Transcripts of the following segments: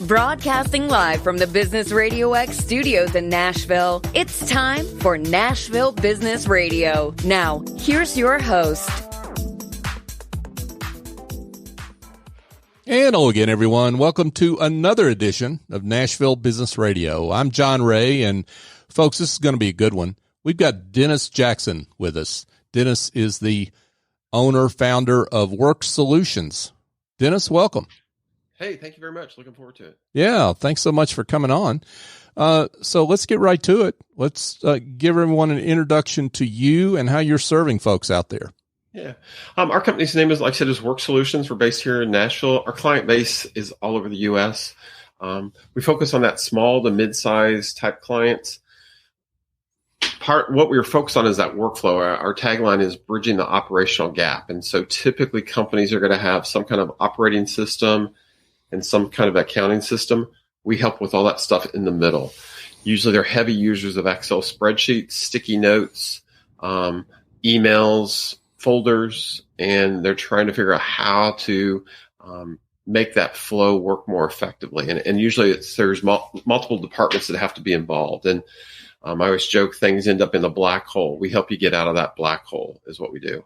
Broadcasting live from the Business RadioX studios in Nashville, it's time for Nashville Business Radio. Now, here's your host. And hello again, everyone. Welcome to another edition of Nashville Business Radio. I'm John Ray, and folks, this is going to be a good one. We've got Dennis Jackson with us. Dennis is the owner, founder of Worx Solutions. Dennis, welcome. Hey, thank you very much. Looking forward to it. Yeah, thanks so much for coming on. So let's get right to it. Let's give everyone an introduction to you and how you're serving folks out there. Yeah. Our company's name is, like I said, is Worx Solutions. We're based here in Nashville. Our client base is all over the U.S. We focus on that small to mid-size type clients. What we're focused on is that workflow. Our tagline is bridging the operational gap. And so typically companies are going to have some kind of operating system and some kind of accounting system. We help with all that stuff in the middle. Usually they're heavy users of Excel spreadsheets, sticky notes, emails, folders, and they're trying to figure out how to make that flow work more effectively. And usually there's multiple departments that have to be involved. And I always joke things end up in the black hole. We help you get out of that black hole is what we do.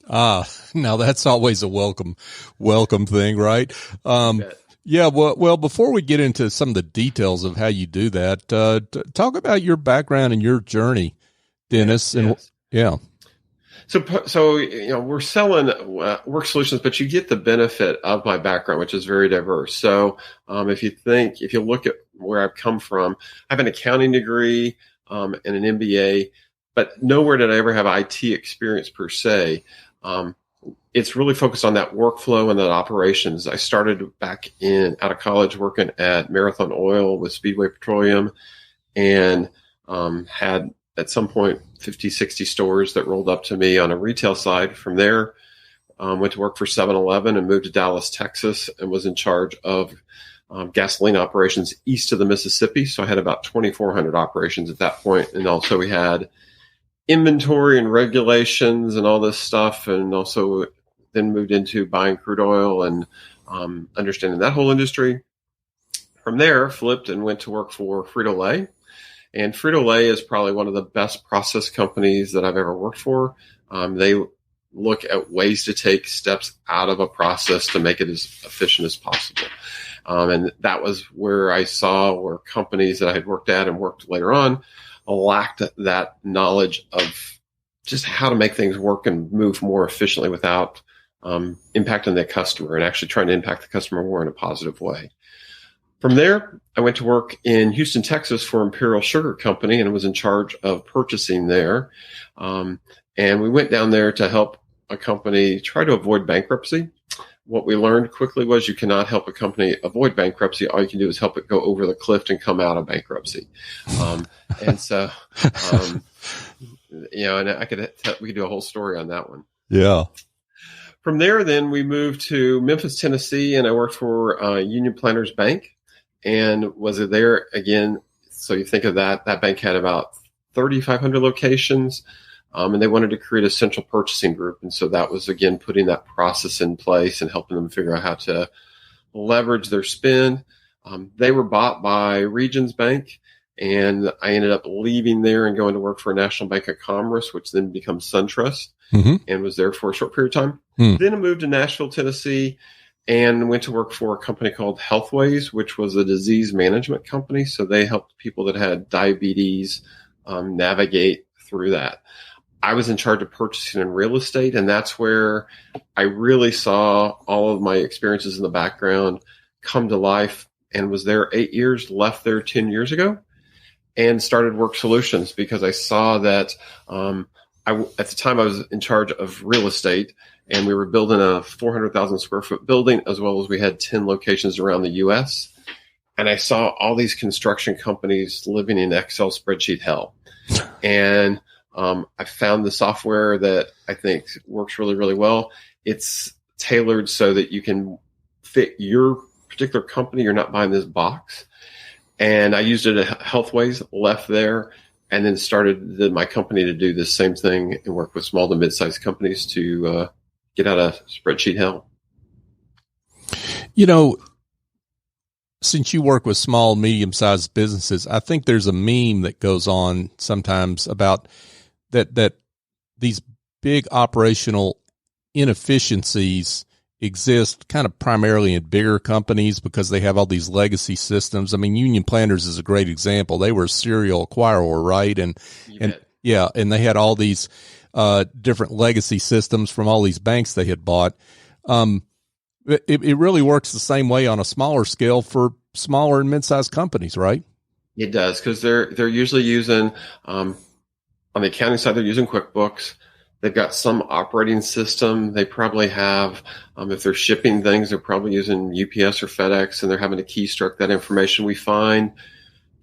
Now that's always a welcome thing, right? Yeah. Well, before we get into some of the details of how you do that, talk about your background and your journey, Dennis. And yes. Yeah. So we're selling Worx Solutions, but you get the benefit of my background, which is very diverse. So if you look at where I've come from, I have an accounting degree and an MBA, but nowhere did I ever have IT experience per se. It's really focused on that workflow and that operations. I started back out of college working at Marathon Oil with Speedway Petroleum and had at some point 50, 60 stores that rolled up to me on a retail side. From there, went to work for 7-Eleven and moved to Dallas, Texas, and was in charge of gasoline operations east of the Mississippi. So I had about 2,400 operations at that point. And also we had inventory and regulations and all this stuff. And also then moved into buying crude oil and understanding that whole industry. From there, flipped and went to work for Frito-Lay. And Frito-Lay is probably one of the best process companies that I've ever worked for. They look at ways to take steps out of a process to make it as efficient as possible. And that was where I saw where companies that I had worked at and worked later on lacked that knowledge of just how to make things work and move more efficiently without impacting the customer and actually trying to impact the customer more in a positive way. From there, I went to work in Houston, Texas for Imperial Sugar Company and was in charge of purchasing there. And we went down there to help a company try to avoid bankruptcy. What we learned quickly was you cannot help a company avoid bankruptcy. All you can do is help it go over the cliff and come out of bankruptcy. And so, and we could do a whole story on that one. Yeah. From there, then we moved to Memphis, Tennessee, and I worked for Union Planters Bank. And was it there again? So you think of that bank had about 3,500 locations, and they wanted to create a central purchasing group. And so that was, again, putting that process in place and helping them figure out how to leverage their spend. They were bought by Regions Bank, and I ended up leaving there and going to work for National Bank of Commerce, which then becomes SunTrust, and was there for a short period of time. Then I moved to Nashville, Tennessee, and went to work for a company called Healthways, which was a disease management company. So they helped people that had diabetes navigate through that. I was in charge of purchasing and real estate, and that's where I really saw all of my experiences in the background come to life, and was there 8 years, left there 10 years ago, and started Worx Solutions because I saw that at the time I was in charge of real estate, and we were building a 400,000 square foot building, as well as we had 10 locations around the U.S. And I saw all these construction companies living in Excel spreadsheet hell. And I found the software that I think works really, really well. It's tailored so that you can fit your particular company. You're not buying this box. And I used it at Healthways, left there, and then started my company to do the same thing and work with small to mid-sized companies to get out of spreadsheet hell. You know, since you work with small, medium-sized businesses, I think there's a meme that goes on sometimes about that these big operational inefficiencies exist kind of primarily in bigger companies because they have all these legacy systems. I mean, Union Planters is a great example. They were a serial acquirer, right? And they had all these different legacy systems from all these banks they had bought. It really works the same way on a smaller scale for smaller and mid-sized companies, right? It does, because they're usually using on the accounting side, they're using QuickBooks. They've got some operating system. They probably have, if they're shipping things, they're probably using UPS or FedEx, and they're having to keystroke that information. We find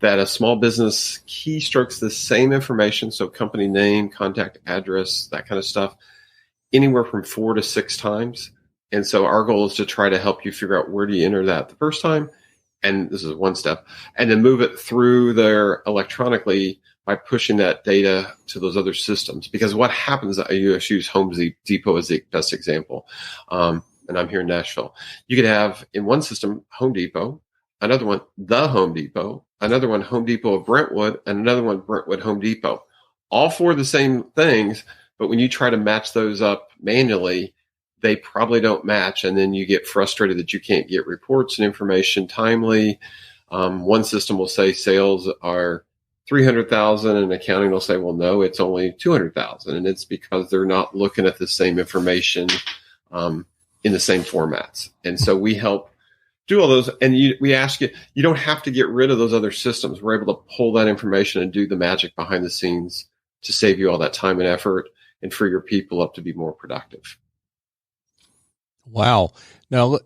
that a small business keystrokes the same information, so company name, contact address, that kind of stuff, anywhere from 4 to 6 times. And so our goal is to try to help you figure out where do you enter that the first time, and this is one step, and then move it through there electronically by pushing that data to those other systems. Because what happens, I use Home Depot as the best example, and I'm here in Nashville. You could have in one system Home Depot, another one the Home Depot, another one Home Depot of Brentwood, and another one Brentwood Home Depot. All 4 the same things, but when you try to match those up manually, they probably don't match, and then you get frustrated that you can't get reports and information timely. One system will say sales are 300,000, and accounting will say, well, no, it's only 200,000, and it's because they're not looking at the same information in the same formats. And so we help do all those, and we ask you, you don't have to get rid of those other systems. We're able to pull that information and do the magic behind the scenes to save you all that time and effort and free your people up to be more productive. Wow. Now,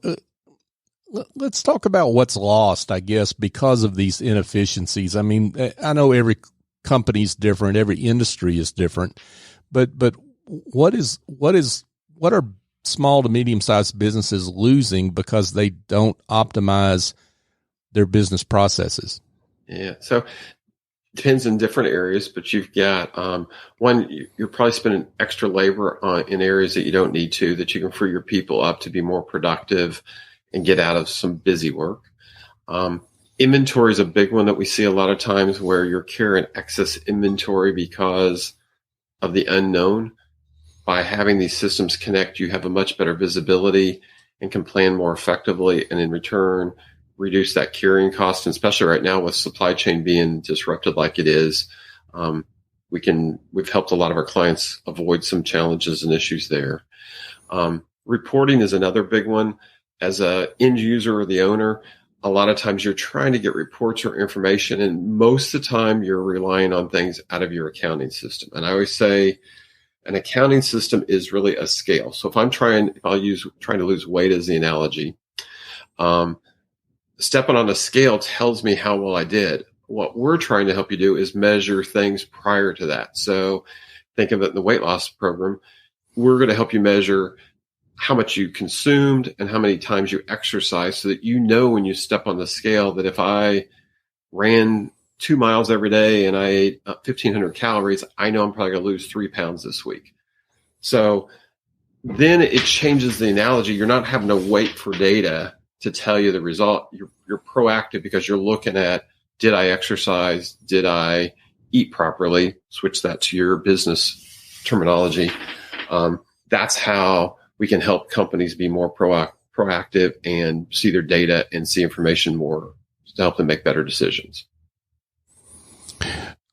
let's talk about what's lost, I guess, because of these inefficiencies. I mean, I know every company's different, every industry is different, but what are small to medium-sized businesses losing because they don't optimize their business processes? Yeah. So depends in different areas, but you've got one, you're probably spending extra labor in areas that you don't need to, that you can free your people up to be more productive and get out of some busy work. Inventory is a big one that we see a lot of times, where you're carrying excess inventory because of the unknown. By having these systems connect, you have a much better visibility and can plan more effectively, and in return, reduce that carrying cost. And especially right now with supply chain being disrupted like it is, we've helped a lot of our clients avoid some challenges and issues there. Reporting is another big one. As a end user or the owner, a lot of times you're trying to get reports or information, and most of the time you're relying on things out of your accounting system. And I always say an accounting system is really a scale. So if trying to lose weight as the analogy, stepping on a scale tells me how well I did. What we're trying to help you do is measure things prior to that. So think of it in the weight loss program. We're going to help you measure how much you consumed and how many times you exercise, so that you know when you step on the scale that if I ran 2 miles every day and I ate 1,500 calories, I know I'm probably going to lose 3 pounds this week. So then it changes the analogy. You're not having to wait for data to tell you the result. You're proactive because you're looking at, did I exercise? Did I eat properly? Switch that to your business terminology. That's how we can help companies be more proactive and see their data and see information more to help them make better decisions.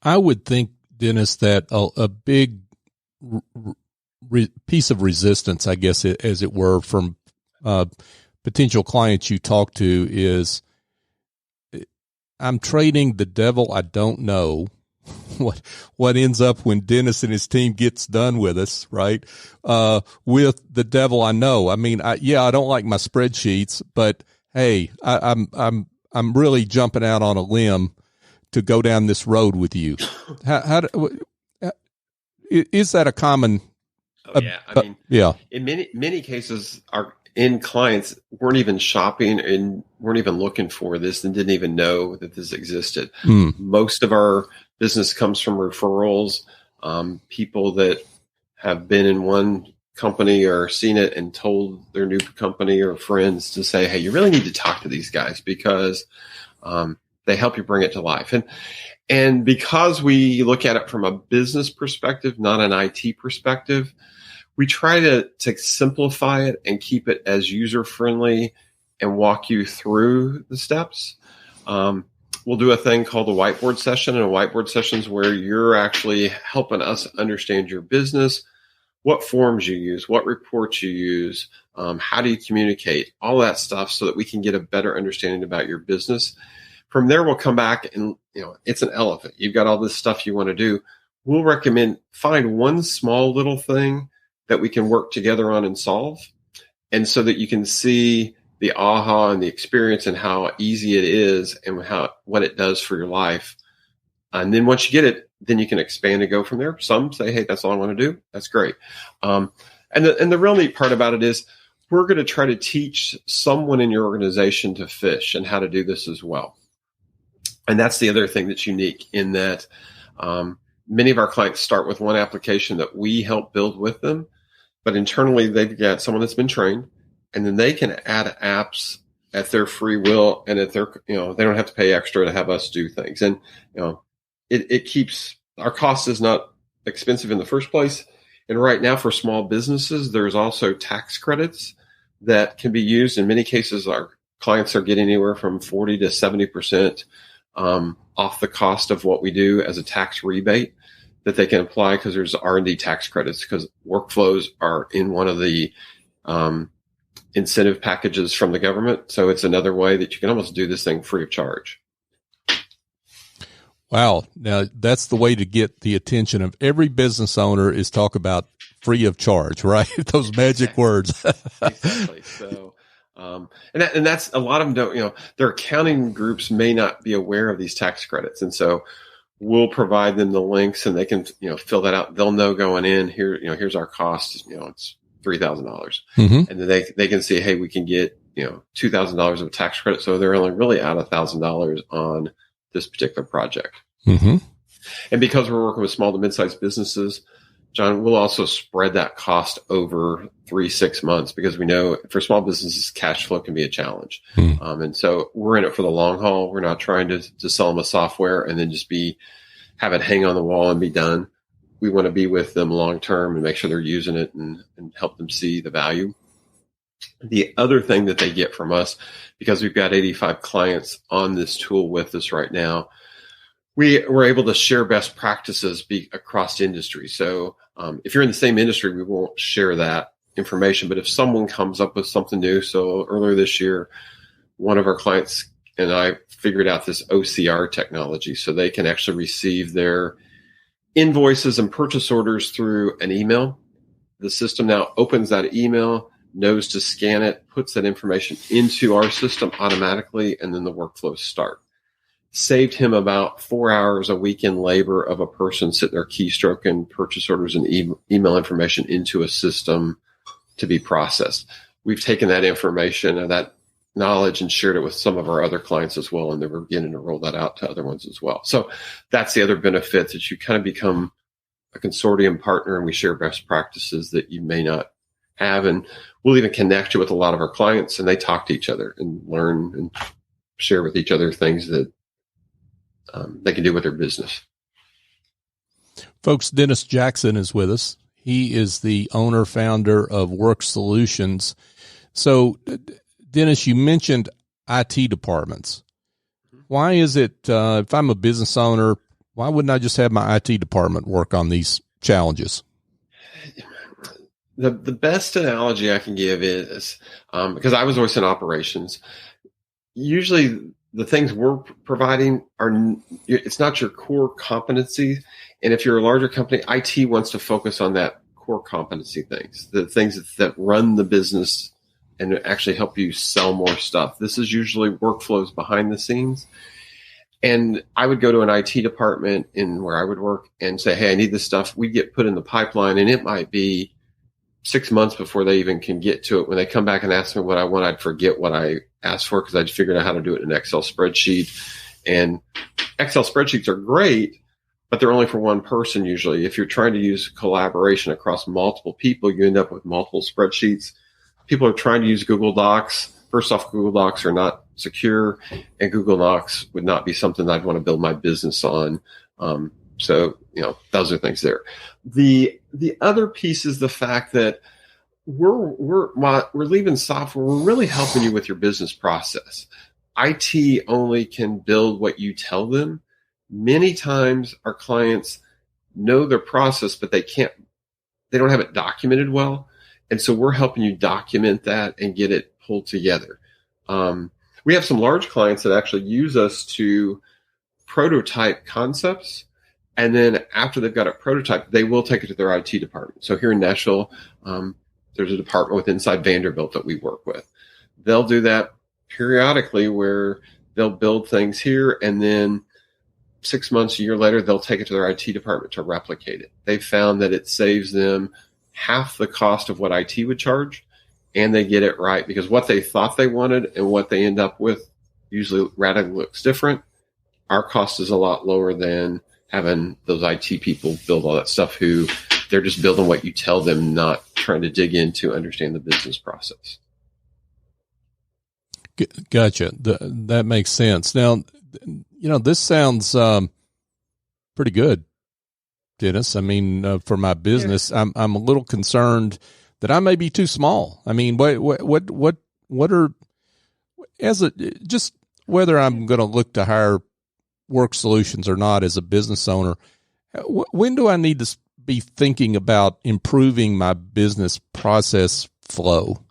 I would think, Dennis, that a big piece of resistance, I guess, as it were, from potential clients you talk to is, I'm trading the devil I don't know. What ends up when Dennis and his team gets done with us, right? With the devil I know. I mean, I don't like my spreadsheets, but hey, I'm really jumping out on a limb to go down this road with you. Is that a common? Yeah, I mean, yeah. In many cases, our end clients weren't even shopping and weren't even looking for this and didn't even know that this existed. Most of our business comes from referrals, people that have been in one company or seen it and told their new company or friends to say, hey, you really need to talk to these guys because they help you bring it to life. And because we look at it from a business perspective, not an IT perspective, we try to simplify it and keep it as user-friendly and walk you through the steps. We'll do a thing called a whiteboard session, and a whiteboard session is where you're actually helping us understand your business, what forms you use, what reports you use, how do you communicate, all that stuff so that we can get a better understanding about your business. From there, we'll come back and, it's an elephant. You've got all this stuff you want to do. We'll recommend find one small little thing that we can work together on and solve. And so that you can see the aha and the experience and how easy it is and what it does for your life. And then once you get it, then you can expand and go from there. Some say, hey, that's all I want to do. That's great. And the real neat part about it is we're going to try to teach someone in your organization to fish and how to do this as well. And that's the other thing that's unique in that many of our clients start with one application that we help build with them, but internally they've got someone that's been trained, and then they can add apps at their free will and at their, they don't have to pay extra to have us do things. And, it keeps our cost is not expensive in the first place. And right now for small businesses, there's also tax credits that can be used. In many cases, our clients are getting anywhere from 40 to 70% off the cost of what we do as a tax rebate that they can apply because there's R&D tax credits because workflows are in one of the incentive packages from the government. So it's another way that you can almost do this thing free of charge. Wow. Now that's the way to get the attention of every business owner is talk about free of charge, right? Those magic words. Exactly. So, and that's a lot of them don't, their accounting groups may not be aware of these tax credits. And so we'll provide them the links and they can, fill that out. They'll know going in here, here's our cost, it's $3,000. Mm-hmm. And then they can see, hey, we can get, $2,000 of tax credit. So they're only really out $1,000 on this particular project. Mm-hmm. And because we're working with small to mid-sized businesses, John, we'll also spread that cost over 3-6 months because we know for small businesses, cash flow can be a challenge. Mm. And so we're in it for the long haul. We're not trying to sell them a software and then just have it hang on the wall and be done. We want to be with them long term and make sure they're using it and help them see the value. The other thing that they get from us, because we've got 85 clients on this tool with us right now, we're able to share best practices across industry. So if you're in the same industry, we won't share that information. But if someone comes up with something new, so earlier this year, one of our clients and I figured out this OCR technology so they can actually receive their invoices and purchase orders through an email. The system now opens that email, knows to scan it, puts that information into our system automatically, and then the workflows start. Saved him about 4 hours a week in labor of a person sitting there keystroking purchase orders and email information into a system to be processed. We've taken that information and that knowledge and shared it with some of our other clients as well, and then we're beginning to roll that out to other ones as well. So that's the other benefit, that you kind of become a consortium partner and we share best practices that you may not have. And we'll even connect you with a lot of our clients and they talk to each other and learn and share with each other things that they can do with their business. Folks, Dennis Jackson is with us. He is the owner, founder of Worx Solutions. So, Dennis, you mentioned IT departments. Why is it, if I'm a business owner, why wouldn't I just have my IT department work on these challenges? The best analogy I can give is, because I was always in operations, usually the things we're providing it's not your core competency. And if you're a larger company, IT wants to focus on that core competency things, the things that run the business and actually help you sell more stuff. This is usually workflows behind the scenes. And I would go to an IT department in where I would work and say, hey, I need this stuff. We'd get put in the pipeline and it might be 6 months before they even can get to it. When they come back and ask me what I want, I'd forget what I asked for because I'd figured out how to do it in an Excel spreadsheet. And Excel spreadsheets are great, but they're only for one person usually. If you're trying to use collaboration across multiple people, you end up with multiple spreadsheets. People are trying to use Google Docs. First off, Google Docs are not secure, and Google Docs would not be something I'd want to build my business on. So, those are things there. The other piece is the fact that we're leaving software. We're really helping you with your business process. IT only can build what you tell them. Many times our clients know their process, but they don't have it documented well. And so we're helping you document that and get it pulled together. We have some large clients that actually use us to prototype concepts. And then after they've got a prototype, they will take it to their IT department. So here in Nashville, there's a department with inside Vanderbilt that we work with. They'll do that periodically where they'll build things here, and then 6 months, a year later, they'll take it to their IT department to replicate it. They've found that it saves them half the cost of what IT would charge, and they get it right, because what they thought they wanted and what they end up with usually radically looks different. Our cost is a lot lower than having those IT people build all that stuff, who they're just building what you tell them, not trying to dig in to understand the business process. Gotcha. That makes sense. Now, this sounds pretty good, Dennis. I mean, for my business, yeah. I'm a little concerned that I may be too small. I mean, what are, just whether I'm going to look to hire Worx Solutions or not as a business owner, when do I need to be thinking about improving my business process flow?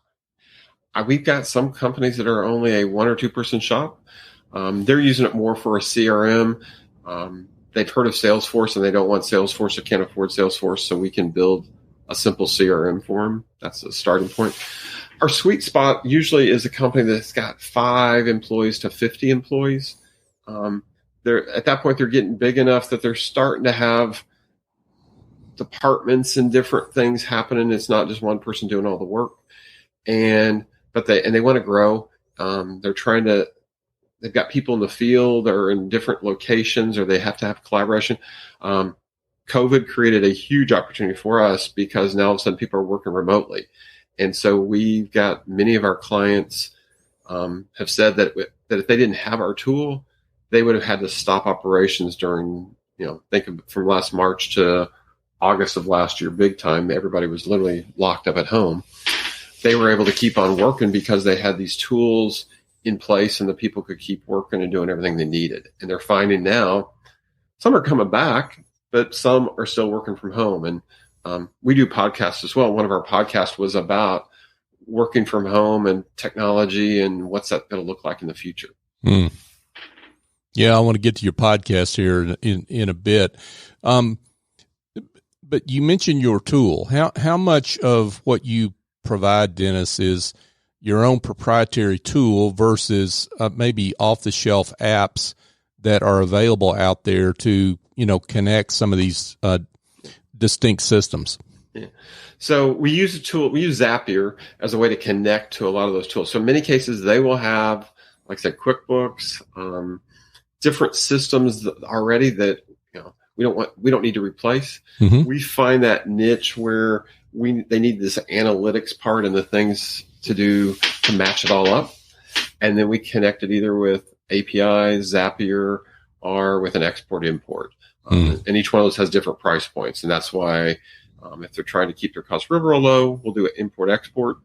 We've got some companies that are only a 1 or 2 person shop. They're using it more for a CRM. They've heard of Salesforce and they don't want Salesforce or can't afford Salesforce, so we can build a simple CRM for them. That's a starting point. Our sweet spot usually is a company that's got 5 employees to 50 employees. At that point, they're getting big enough that they're starting to have departments and different things happening. It's not just one person doing all the work. But they want to grow. They've got people in the field or in different locations, or they have to have collaboration. COVID created a huge opportunity for us, because now all of a sudden people are working remotely. And so we've got many of our clients have said that if they didn't have our tool, they would have had to stop operations during, think of from last March to August of last year, big time. Everybody was literally locked up at home. They were able to keep on working because they had these tools in place, and the people could keep working and doing everything they needed. And they're finding now some are coming back, but some are still working from home. And we do podcasts as well. One of our podcasts was about working from home and technology and what's that going to look like in the future. Yeah, I want to get to your podcast here in a bit. But you mentioned your tool. How much of what you provide, Dennis, is your own proprietary tool versus maybe off-the-shelf apps that are available out there to, connect some of these distinct systems? Yeah. So we use a tool. We use Zapier as a way to connect to a lot of those tools. So in many cases, they will have, like I said, QuickBooks, different systems already that we don't need to replace. Mm-hmm. We find that niche where they need this analytics part and the things to do to match it all up. And then we connect it either with APIs, Zapier, or with an export import. And each one of those has different price points. And that's why if they're trying to keep their costs real low, we'll do an import export.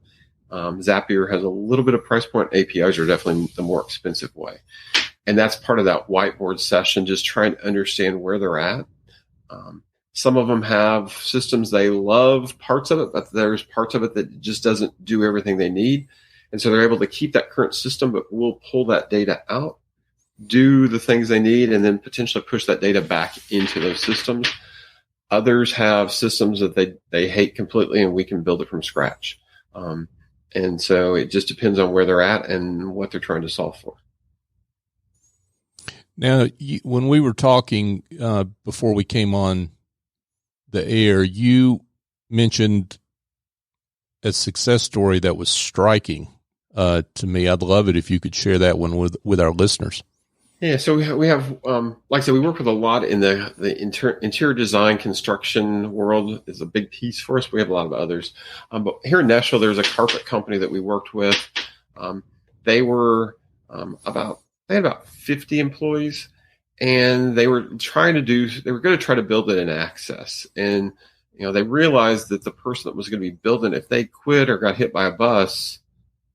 Zapier has a little bit of price point. APIs are definitely the more expensive way. And that's part of that whiteboard session, just trying to understand where they're at. Some of them have systems they love parts of it, but there's parts of it that just doesn't do everything they need. And so they're able to keep that current system, but we'll pull that data out, do the things they need, and then potentially push that data back into those systems. Others have systems that they hate completely, and we can build it from scratch. And so it just depends on where they're at and what they're trying to solve for. Now, when we were talking before we came on the air, you mentioned a success story that was striking to me. I'd love it if you could share that one with our listeners. Yeah, so we have, like I said, we work with a lot in the interior design construction world is a big piece for us. We have a lot of others. But here in Nashville, there's a carpet company that we worked with. They were they had about 50 employees, and they were going to try to build it in access. And, they realized that the person that was going to be building, if they quit or got hit by a bus,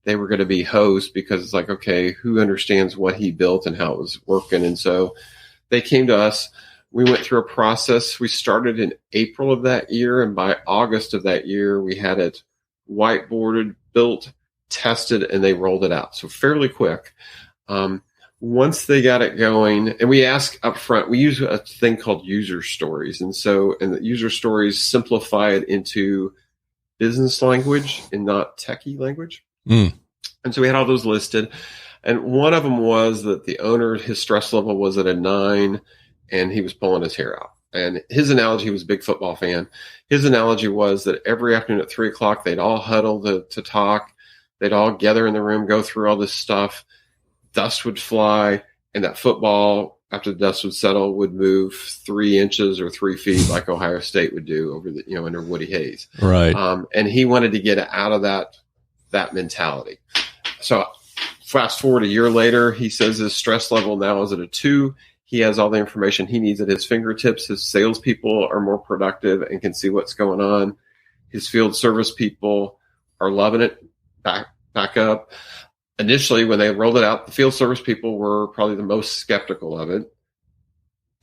they were going to be hosed, because it's like, okay, who understands what he built and how it was working? And so they came to us. We went through a process. We started in April of that year, and by August of that year, we had it whiteboarded, built, tested, and they rolled it out. So fairly quick. Once they got it going, and we ask up front, we use a thing called user stories. And the user stories simplify it into business language and not techie language. And so we had all those listed. And one of them was that the owner, his stress level was at a 9, and he was pulling his hair out. And his analogy, he was a big football fan. His analogy was that every afternoon at 3:00, they'd all huddle to talk. They'd all gather in the room, go through all this stuff. Dust would fly, and that football, after the dust would settle, would move 3 inches or 3 feet like Ohio State would do over under Woody Hayes. Right. And he wanted to get out of that mentality. So fast forward a year later, he says his stress level now is at a 2. He has all the information he needs at his fingertips. His salespeople are more productive and can see what's going on. His field service people are loving it. Back up. Initially, when they rolled it out, the field service people were probably the most skeptical of it.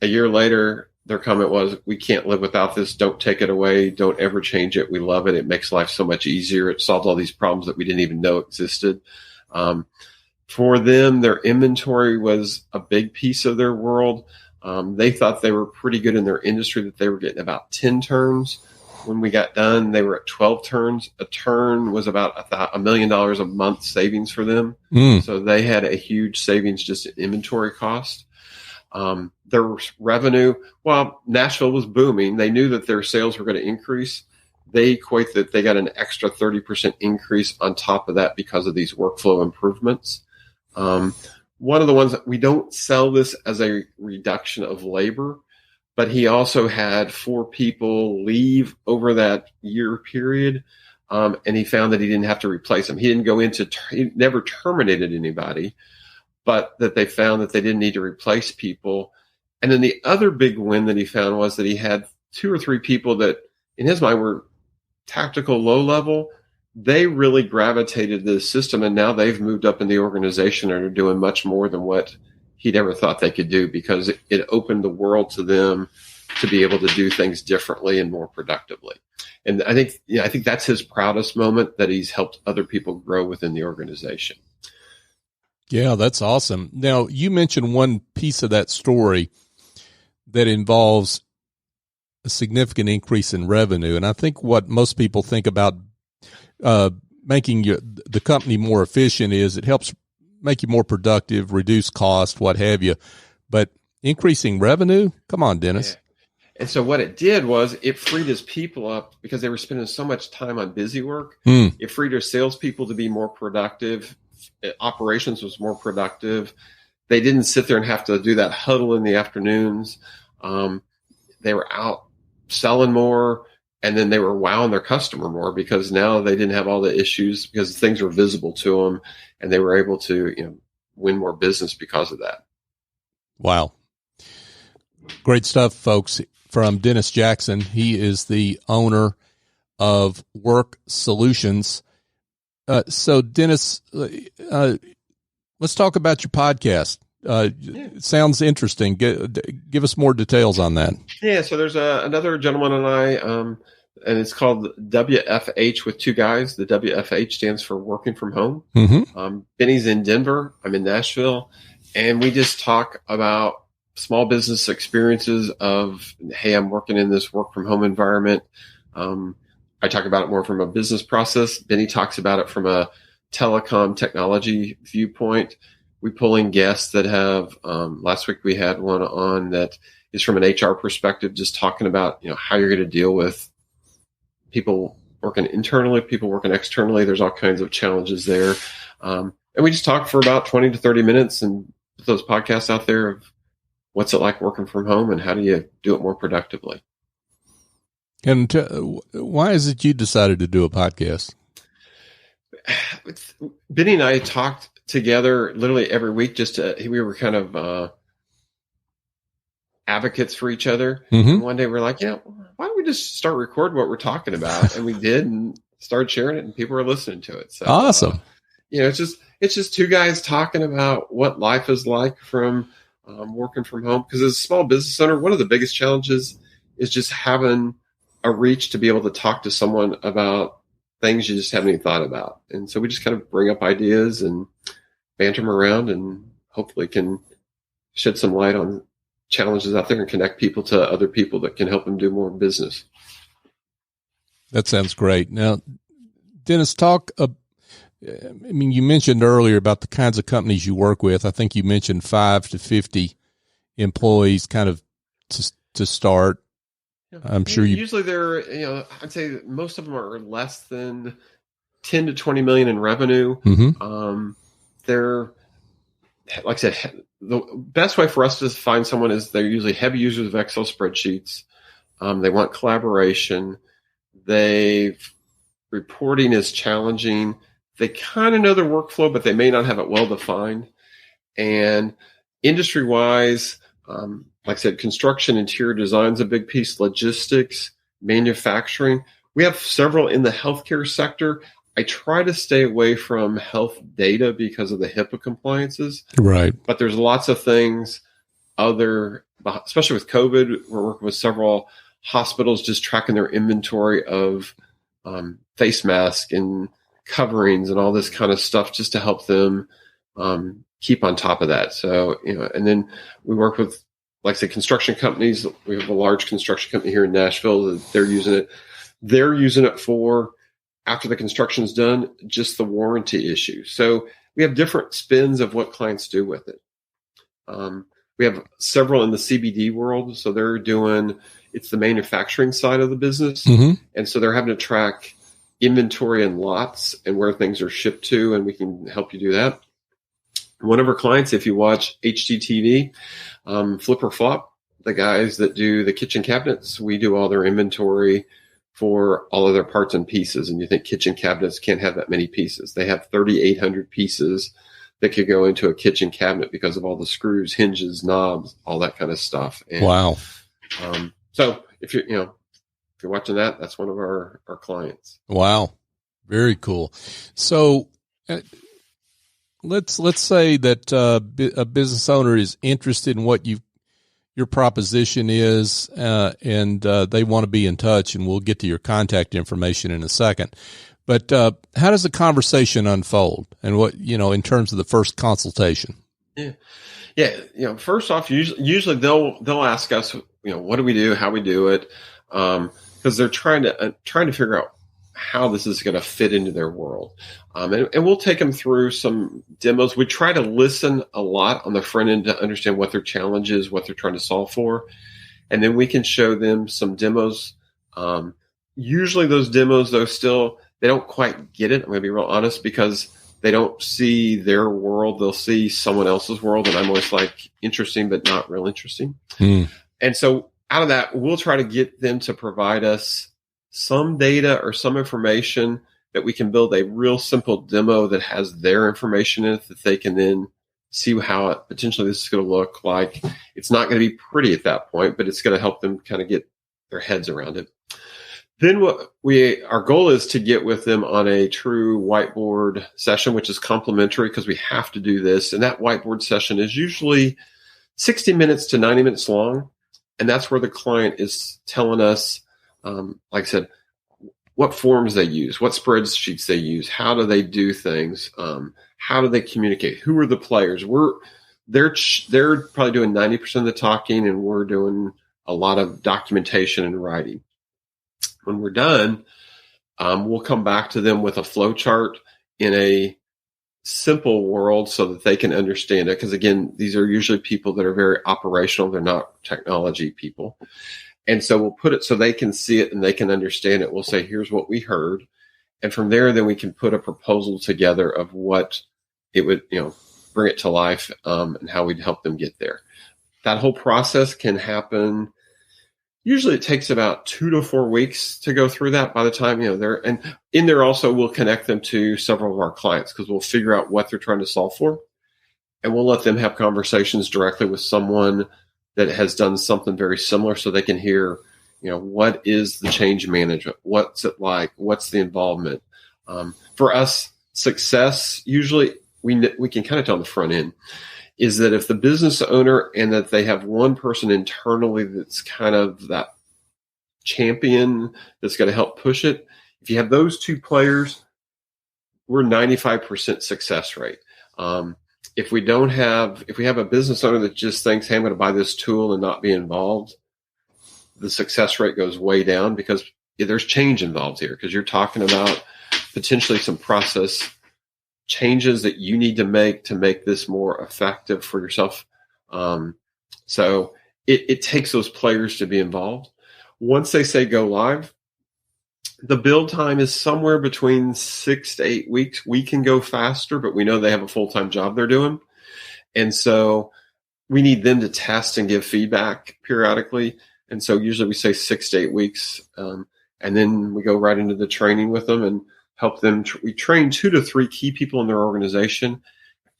A year later, their comment was, "We can't live without this. Don't take it away. Don't ever change it. We love it. It makes life so much easier. It solves all these problems that we didn't even know existed." For them, their inventory was a big piece of their world. They thought they were pretty good in their industry, that they were getting about 10 turns. When we got done, they were at 12 turns. A turn was about $1 million a month savings for them. So they had a huge savings just in inventory cost. Their revenue, while Nashville was booming, they knew that their sales were going to increase. They equate that they got an extra 30% increase on top of that because of these workflow improvements. One of the ones that we don't sell this as a reduction of labor, but he also had 4 people leave over that year period. And he found that he didn't have to replace them. He never terminated anybody, but that they found that they didn't need to replace people. And then the other big win that he found was that he had 2 or 3 people that in his mind were tactical low level. They really gravitated to the system, and now they've moved up in the organization and are doing much more than what he'd ever thought they could do, because it opened the world to them to be able to do things differently and more productively. And I think that's his proudest moment, that he's helped other people grow within the organization. Yeah, that's awesome. Now, you mentioned one piece of that story that involves a significant increase in revenue. And I think what most people think about making the company more efficient is it helps make you more productive, reduce cost, what have you. But increasing revenue? Come on, Dennis. Yeah. And so what it did was it freed his people up, because they were spending so much time on busy work. It freed their salespeople to be more productive. Operations was more productive. They didn't sit there and have to do that huddle in the afternoons. They were out selling more, and then they were wowing their customer more, because now they didn't have all the issues, because things were visible to them, and they were able to win more business because of that. Wow. Great stuff, folks, from Dennis Jackson. He is the owner of Worx Solutions. So, Dennis, let's talk about your podcast. It sounds interesting. Give us more details on that. Yeah, so there's another gentleman and I, and it's called WFH with 2 guys. The WFH stands for Working From Home. Mm-hmm. Benny's in Denver. I'm in Nashville. And we just talk about small business experiences of, hey, I'm working in this work from home environment. I talk about it more from a business process. Benny talks about it from a telecom technology viewpoint. We pull in guests that have, last week we had one on that is from an HR perspective, just talking about, how you're going to deal with people working internally, people working externally. There's all kinds of challenges there. And we just talk for about 20 to 30 minutes. And those podcasts out there of what's it like working from home and how do you do it more productively. And why is it you decided to do a podcast? Benny and I talked together literally every week. We were kind of advocates for each other. Mm-hmm. And one day we're like, why don't we just start recording what we're talking about? And we did, and started sharing it, and people are listening to it. So awesome. It's just two guys talking about what life is like from working from home. Because as a small business owner, one of the biggest challenges is just having a reach to be able to talk to someone about things you just haven't even thought about. And so we just kind of bring up ideas and banter them around, and hopefully can shed some light on challenges out there and connect people to other people that can help them do more business. That sounds great. Now, Dennis, you mentioned earlier about the kinds of companies you work with. I think you mentioned 5 to 50 employees kind of to start. I'm sure usually they're, I'd say most of them are less than 10 to 20 million in revenue. Mm-hmm. They're, like I said, the best way for us to find someone is they're usually heavy users of Excel spreadsheets. They want collaboration. Reporting is challenging. They kind of know their workflow, but they may not have it well defined. And industry wise, like I said, construction, interior design is a big piece, logistics, manufacturing. We have several in the healthcare sector. I try to stay away from health data because of the HIPAA compliances. Right. But there's lots of things especially with COVID, we're working with several hospitals just tracking their inventory of face masks and coverings and all this kind of stuff just to help them keep on top of that. So, and then we work with, like I said, construction companies. We have a large construction company here in Nashville that they're using it. They're using it for, after the construction is done, just the warranty issue. So we have different spins of what clients do with it. We have several in the CBD world. So it's the manufacturing side of the business. Mm-hmm. And so they're having to track inventory and lots and where things are shipped to, and we can help you do that. One of our clients, if you watch HGTV, Flip or Flop, the guys that do the kitchen cabinets, we do all their inventory for all of their parts and pieces. And you think kitchen cabinets can't have that many pieces. They have 3,800 pieces that could go into a kitchen cabinet because of all the screws, hinges, knobs, all that kind of stuff. And, wow. So if you're watching that, that's one of our clients. Wow. Very cool. So let's say that a business owner is interested in what your proposition is, and they want to be in touch, and we'll get to your contact information in a second. But how does the conversation unfold, and what, in terms of the first consultation? Yeah. First off, usually they'll ask us, what do we do, how we do it, because they're trying to figure out how this is going to fit into their world. And we'll take them through some demos. We try to listen a lot on the front end to understand what their challenge is, what they're trying to solve for. And then we can show them some demos. Usually those demos, though, they don't quite get it. I'm going to be real honest, because they don't see their world. They'll see someone else's world. And I'm always like, interesting, but not real interesting. And so out of that, we'll try to get them to provide us some data or some information that we can build a real simple demo that has their information in it, that they can then see how potentially this is going to look like. It's not going to be pretty at that point, but it's going to help them kind of get their heads around it. Then our goal is to get with them on a true whiteboard session, which is complimentary because we have to do this. And that whiteboard session is usually 60 minutes to 90 minutes long. And that's where the client is telling us, like I said, what forms they use, what spreadsheets they use, how do they do things, how do they communicate, who are the players. They're probably doing 90% of the talking, and we're doing a lot of documentation and writing. When we're done, we'll come back to them with a flow chart in a simple world so that they can understand it. Because again, these are usually people that are very operational. They're not technology people. And so we'll put it so they can see it and they can understand it. We'll say, here's what we heard. And from there, then we can put a proposal together of what it would, bring it to life, and how we'd help them get there. That whole process can happen. Usually it takes about 2 to 4 weeks to go through that by the time, they're, and in there also we'll connect them to several of our clients because we'll figure out what they're trying to solve for. And we'll let them have conversations directly with someone that has done something very similar so they can hear, what is the change management? What's it like? What's the involvement? For us, success, usually we can kind of tell on the front end, is that if the business owner and that they have one person internally that's kind of that champion that's going to help push it, if you have those two players, we're 95% success rate. If we have a business owner that just thinks, hey, I'm going to buy this tool and not be involved, the success rate goes way down because there's change involved here because you're talking about potentially some process changes that you need to make this more effective for yourself. So it takes those players to be involved. Once they say go live, the build time is somewhere between 6 to 8 weeks. We can go faster, but we know they have a full-time job they're doing. And so we need them to test and give feedback periodically. And so usually we say 6 to 8 weeks. And then we go right into the training with them and help them. We train 2 to 3 key people in their organization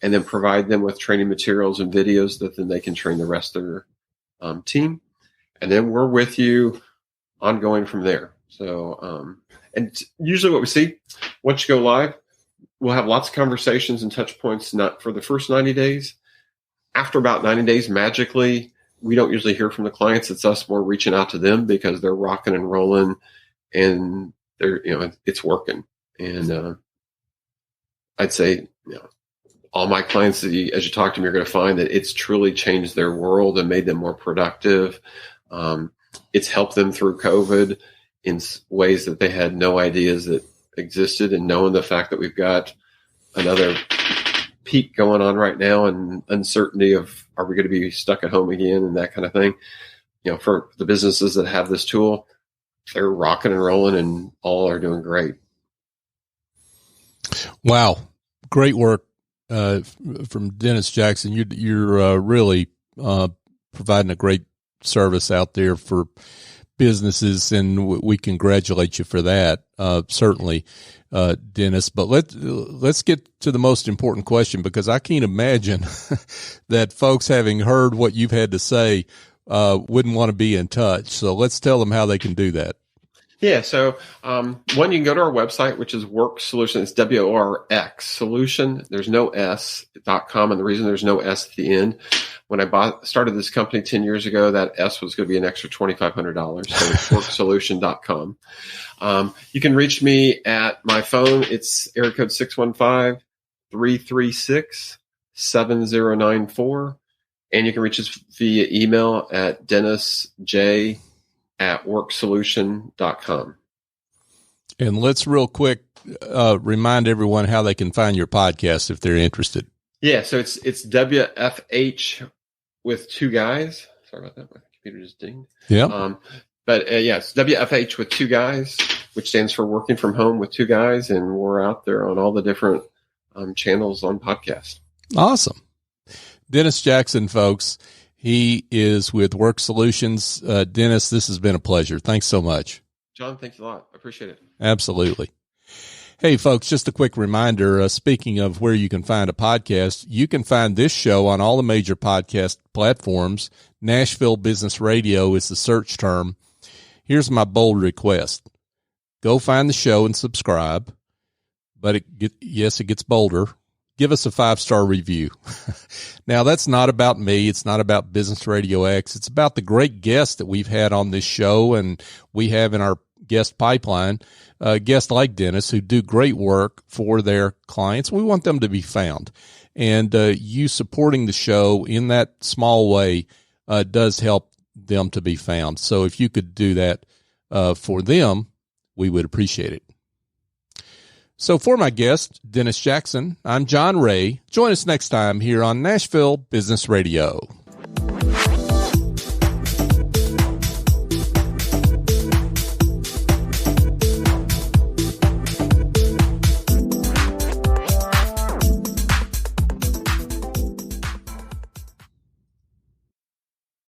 and then provide them with training materials and videos that then they can train the rest of their team. And then we're with you ongoing from there. So, and usually what we see, once you go live, we'll have lots of conversations and touch points, not for the first 90 days. After about 90 days, magically, we don't usually hear from the clients. It's us more reaching out to them because they're rocking and rolling and they're, it's working. And, I'd say, all my clients, as you talk to them, you're going to find that it's truly changed their world and made them more productive. It's helped them through COVID in ways that they had no ideas that existed, and knowing the fact that we've got another peak going on right now and uncertainty of are we going to be stuck at home again and that kind of thing. For the businesses that have this tool, they're rocking and rolling and all are doing great. Wow. Great work from Dennis Jackson. You're really providing a great service out there for businesses, and we congratulate you for that, certainly, Dennis. But let's get to the most important question, because I can't imagine that folks, having heard what you've had to say, wouldn't want to be in touch. So let's tell them how they can do that. Yeah. So, one, you can go to our website, which is Worx Solutions. It's WORX Solution. There's no S.com. And the reason there's no S at the end, when I started this company 10 years ago, that S was going to be an extra $2,500. So it's worxsolution.com. You can reach me at my phone. It's area code 615-336-7094. And you can reach us via email at dennisj@worxsolution.com. And let's real quick remind everyone how they can find your podcast if they're interested. Yeah, so it's WFH with 2 guys. Sorry about that. My computer just dinged. Yeah. It's WFH with 2 guys, which stands for Working From Home with 2 Guys, and we're out there on all the different channels on podcast. Awesome. Dennis Jackson, folks. He is with Worx Solutions. Dennis, this has been a pleasure. Thanks so much. John, thanks a lot. I appreciate it. Absolutely. Hey, folks, just a quick reminder. Speaking of where you can find a podcast, you can find this show on all the major podcast platforms. Nashville Business Radio is the search term. Here's my bold request. Go find the show and subscribe. But it gets bolder. Give us a 5-star review. Now, that's not about me. It's not about Business RadioX. It's about the great guests that we've had on this show, and we have in our guest pipeline, guests like Dennis who do great work for their clients. We want them to be found. And you supporting the show in that small way does help them to be found. So if you could do that for them, we would appreciate it. So for my guest, Dennis Jackson, I'm John Ray. Join us next time here on Nashville Business Radio.